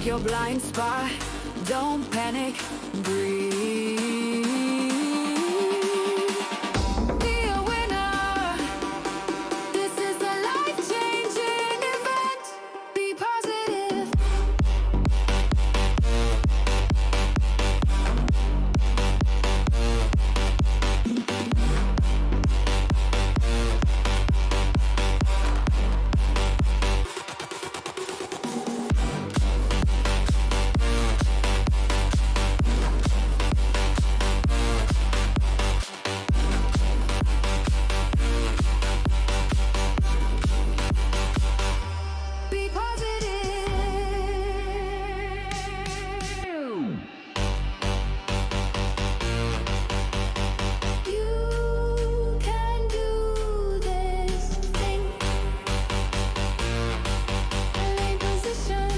Check your blind spot, don't panic, breathe. Be a winner, this is a life-changing event. Be positive. Be positive. You can do this thing. Lane position.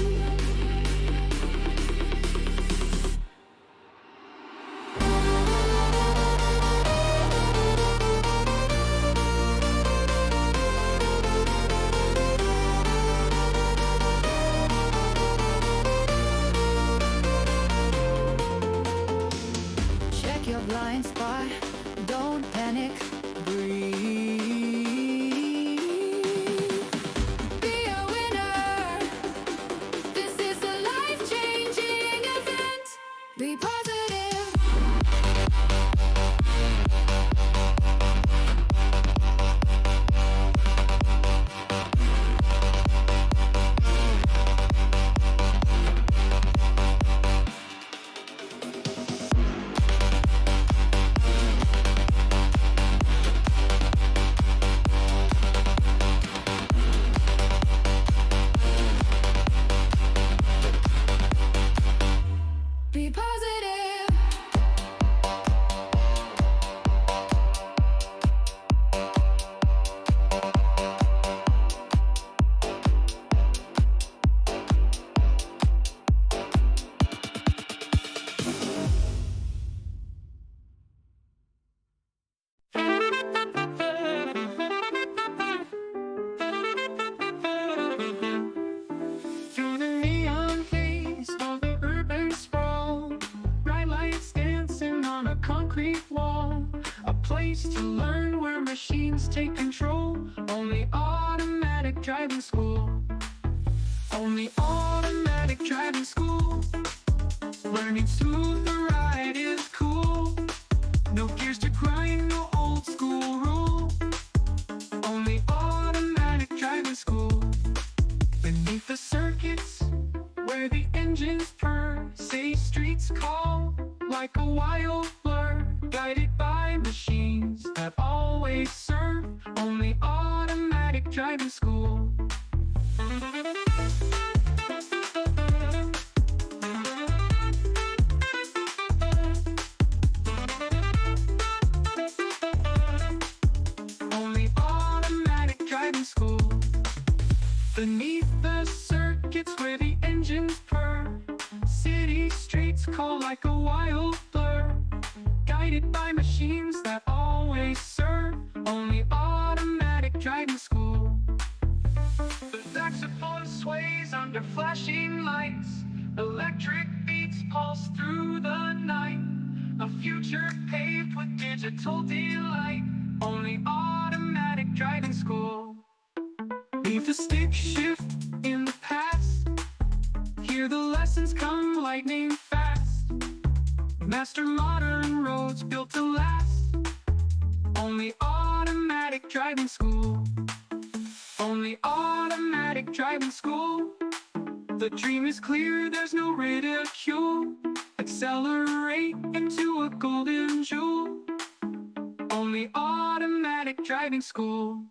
Check your blind spot, don't panic, breathe. Be a winner, this is a life-changing event. Be positive. Be positive. Through the neon haze of the urban sprawl, bright lights dancing on a concrete wall. A place to learn where machines take control. Only automatic driving school. Only automatic driving school. Learning smooth the ride is cool. No gears to grind, no old school rule. Only automatic driving school. Beneath the circuits, where the engines purr, say streets call like a wild blur. Guided by machines that always serve. Only automatic driving school. Only automatic driving school. Beneath the circuits where the engines purr, city streets call like a wild blur. Guided by machines that always serve. Only automatic driving school. The saxophone sways under flashing lights. Electric beats pulse through the night. A future paved with digital delight. Only automatic driving school. Leave the stick shift in the past. Hear the lessons come lightning fast. Master modern roads built to last. Only automatic driving school. Only automatic driving school. The dream is clear, there's no ridicule. Accelerate into a golden jewel. Only automatic driving school.